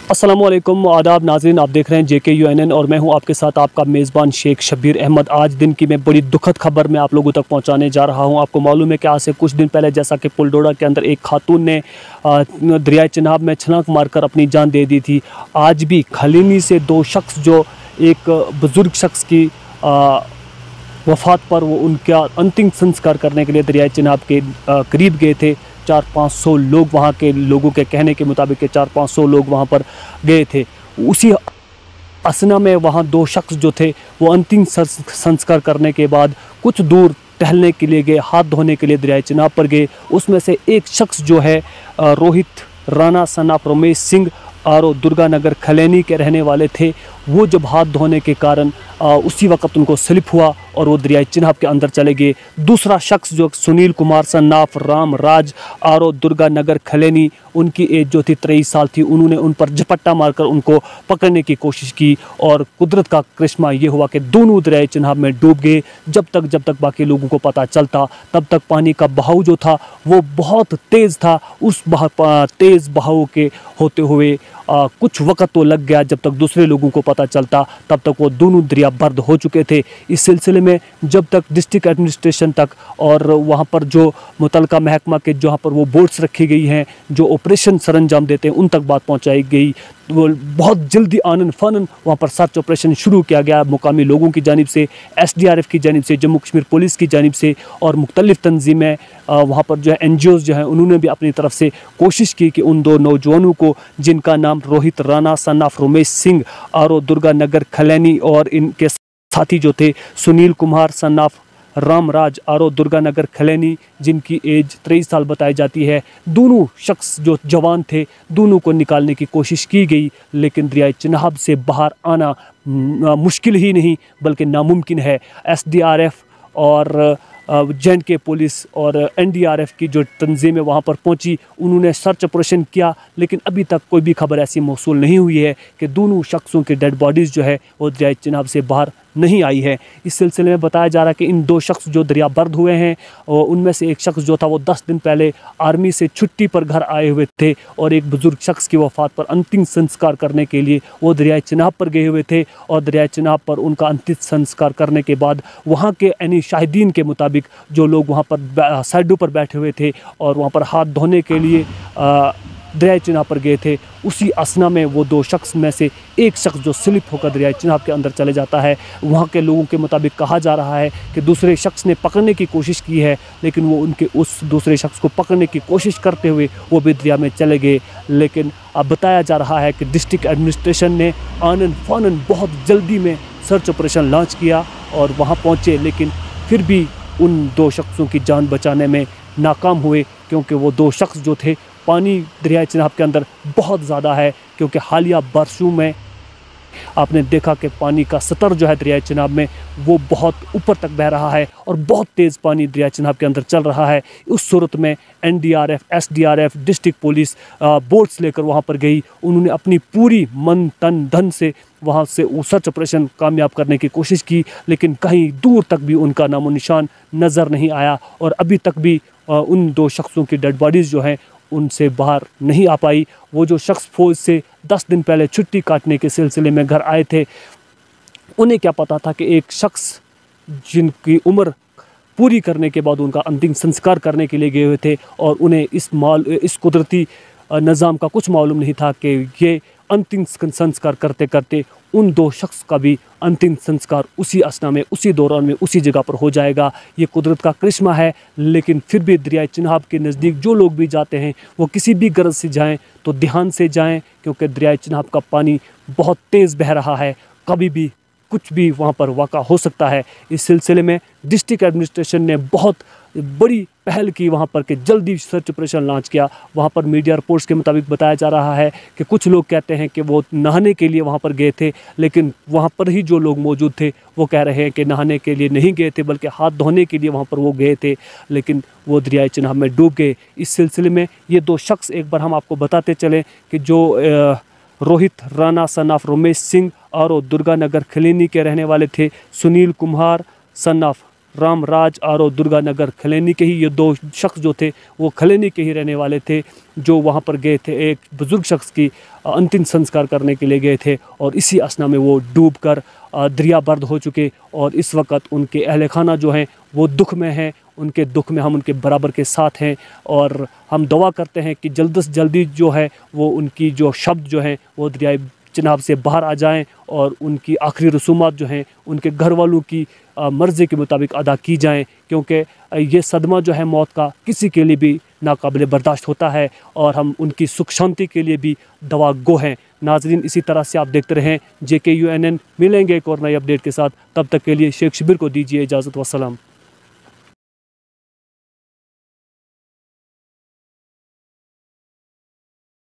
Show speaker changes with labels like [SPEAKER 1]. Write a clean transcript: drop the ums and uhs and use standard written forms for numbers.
[SPEAKER 1] अस्सलामुअलैकुम आदाब नाज़रीन, आप देख रहे हैं JKUNN और मैं हूं आपके साथ आपका मेज़बान शेख शब्बीर अहमद। आज दिन की मैं बड़ी दुखद खबर मैं आप लोगों तक पहुंचाने जा रहा हूं। आपको मालूम है कि आज से कुछ दिन पहले जैसा कि पुलडोडा के अंदर एक खातून ने दरियाए चिनाब में छलांग मारकर अपनी जान दे दी थी। आज भी खलीनी से दो शख्स जो एक बुज़ुर्ग शख्स की वफ़ात पर वो उनका अंतिम संस्कार करने के लिए दरियाए चिनाब के करीब गए थे। 400-500 लोग, वहाँ के लोगों के कहने के मुताबिक 400-500 लोग वहाँ पर गए थे। उसी असना में वहाँ दो शख्स जो थे वो अंतिम संस्कार करने के बाद कुछ दूर टहलने के लिए गए, हाथ धोने के लिए दरियाए चिनाब पर गए। उसमें से एक शख्स जो है रोहित राणा सन ऑफ रमेश सिंह आरो दुर्गानगर खलैनी के रहने वाले थे। वो जब हाथ धोने के कारण उसी वक्त उनको स्लिप हुआ और वो दरियाए चिनाब के अंदर चले गए। दूसरा शख्स जो सुनील कुमार सन ऑफ राम राज आरो दुर्गानगर खलैनी, उनकी एज जो थी 23 साल थी, उन्होंने उन पर झपट्टा मारकर उनको पकड़ने की कोशिश की और कुदरत का करिश्मा ये हुआ कि दोनों दरियाए चिनाब में डूब गए। जब तक बाकी लोगों को पता चलता तब तक पानी का बहाव जो था वो बहुत तेज़ था। उस तेज़ बहाव के होते हुए कुछ वक्त तो लग गया। जब तक दूसरे लोगों को पता चलता तब तक वो दोनों दरिया बर्द हो चुके थे। इस सिलसिले में जब तक डिस्ट्रिक्ट एडमिनिस्ट्रेशन तक और वहाँ पर जो मुतलका महकमा के जहाँ पर वो बोट्स रखी गई हैं जो ऑपरेशन सरंजाम देते हैं उन तक बात पहुँचाई गई। वो बहुत जल्दी आनन फानन वहाँ पर सर्च ऑपरेशन शुरू किया गया मुकामी लोगों की जानिब से, SDRF की जानिब से, जम्मू कश्मीर पुलिस की जानिब से और मुख्तलिफ़ तंजीमें वहाँ पर जो है NGOs जो हैं उन्होंने भी अपनी तरफ से कोशिश की कि उन दो नौजवानों को जिनका नाम रोहित राणा सन ऑफ रमेश सिंह और दुर्गानगर खलैनी और इनके साथी जो थे सुनील कुमार सन ऑफ रामराज आरो दुर्गानगर खलैनी जिनकी एज 23 साल बताई जाती है, दोनों शख्स जो जवान थे दोनों को निकालने की कोशिश की गई, लेकिन दरियाए चिनाब से बाहर आना मुश्किल ही नहीं बल्कि नामुमकिन है। SDRF और J&K पुलिस और NDRF की जो तंजीमें वहाँ पर पहुँची, उन्होंने सर्च ऑपरेशन किया, लेकिन अभी तक कोई भी खबर ऐसी मौसूल नहीं हुई है कि दोनों शख्सों की डेड बॉडीज़ जो है वो दरियाए चिनाब से बाहर नहीं आई है। इस सिलसिले में बताया जा रहा है कि इन दो शख्स जो दरिया बर्द हुए हैं उनमें से एक शख्स जो था वो 10 दिन पहले आर्मी से छुट्टी पर घर आए हुए थे और एक बुज़ुर्ग शख्स की वफ़ात पर अंतिम संस्कार करने के लिए वो दरियाए चिनाब पर गए हुए थे और दरियाए चिनाब पर उनका अंतिम संस्कार करने के बाद वहाँ के यानी शाहिदीन के मुताबिक जो लोग वहाँ पर साइडों पर बैठे हुए थे और वहाँ पर हाथ धोने के लिए दरियाए चिनाब पर गए थे, उसी असना में वो दो शख्स में से एक शख्स जो स्लिप होकर दरियाए चिनाब के अंदर चले जाता है। वहाँ के लोगों के मुताबिक कहा जा रहा है कि दूसरे शख्स ने पकड़ने की कोशिश की है, लेकिन वो उनके उस दूसरे शख्स को पकड़ने की कोशिश करते हुए वो भी दरिया में चले गए। लेकिन अब बताया जा रहा है कि डिस्ट्रिक्ट एडमिनिस्ट्रेशन ने आनन फानन बहुत जल्दी में सर्च ऑपरेशन लॉन्च किया और वहाँ पहुँचे, लेकिन फिर भी उन दो शख्सों की जान बचाने में नाकाम हुए, क्योंकि वो दो शख्स जो थे, पानी दरियाए चिनाब के अंदर बहुत ज़्यादा है क्योंकि हालिया बारिशों में आपने देखा कि पानी का स्तर जो है दरियाए चिनाब में वो बहुत ऊपर तक बह रहा है और बहुत तेज़ पानी दरियाए चिनाब के अंदर चल रहा है। उस सूरत में NDRF, SDRF, district police boats लेकर वहाँ पर गई। उन्होंने अपनी पूरी मन तन धन से वहाँ से सर्च ऑपरेशन कामयाब करने की कोशिश की, लेकिन कहीं दूर तक भी उनका नामो निशान नज़र नहीं आया और अभी तक भी उन दो शख्सों की डेड बॉडीज़ जो हैं उनसे बाहर नहीं आ पाई। वो जो शख्स फौज से 10 दिन पहले छुट्टी काटने के सिलसिले में घर आए थे, उन्हें क्या पता था कि एक शख्स जिनकी उम्र पूरी करने के बाद उनका अंतिम संस्कार करने के लिए गए हुए थे और उन्हें इस कुदरती निज़ाम का कुछ मालूम नहीं था कि ये अंतिम संस्कार करते करते उन दो शख्स का भी अंतिम संस्कार उसी असना में, उसी दौरान में, उसी जगह पर हो जाएगा। ये कुदरत का करिश्मा है, लेकिन फिर भी दरियाए चिनाब के नज़दीक जो लोग भी जाते हैं वो किसी भी गरज से जाएं तो ध्यान से जाएं, क्योंकि दरियाए चिनाब का पानी बहुत तेज़ बह रहा है, कभी भी कुछ भी वहाँ पर वाक़ा हो सकता है। इस सिलसिले में डिस्ट्रिक्ट एडमिनिस्ट्रेशन ने बहुत बड़ी पहल की वहाँ पर कि जल्दी सर्च ऑपरेशन लॉन्च किया। वहाँ पर मीडिया रिपोर्ट्स के मुताबिक बताया जा रहा है कि कुछ लोग कहते हैं कि वो नहाने के लिए वहाँ पर गए थे, लेकिन वहाँ पर ही जो लोग मौजूद थे वो कह रहे हैं कि नहाने के लिए नहीं गए थे बल्कि हाथ धोने के लिए वहाँ पर वो गए थे, लेकिन वो दरियाए चिनाब में डूब गए। इस सिलसिले में ये दो शख्स एक बार हम आपको बताते चलें कि जो रोहित राणा सन ऑफ रमेश सिंह और दुर्गानगर खलैनी के रहने वाले थे, सुनील कुमार सन ऑफ रामराज आरो दुर्गा नगर खलैनी के ही ये दो शख्स जो थे वो खलैनी के ही रहने वाले थे, जो वहाँ पर गए थे एक बुज़ुर्ग शख्स की अंतिम संस्कार करने के लिए गए थे और इसी असना में वो डूब कर दरिया बर्द हो चुके और इस वक्त उनके अहल खाना जो हैं वो दुख में हैं। उनके दुख में हम उनके बराबर के साथ हैं और हम दुआ करते हैं कि जल्द से जल्दी जो है वो उनकी जो शब्द जो हैं वो दरियाए चिनाब से बाहर आ जाएं और उनकी आखिरी रसूमात जो हैं उनके घर वालों की मर्ज़ी के मुताबिक अदा की जाएं, क्योंकि ये सदमा जो है मौत का किसी के लिए भी नाकाबिल बर्दाश्त होता है और हम उनकी सुख शांति के लिए भी दवा गो हैं। नाज़रीन, इसी तरह से आप देखते रहें JKUNN। मिलेंगे एक और नई अपडेट के साथ, तब तक के लिए शेख शब्बीर को दीजिए इजाज़त। वस्सलाम।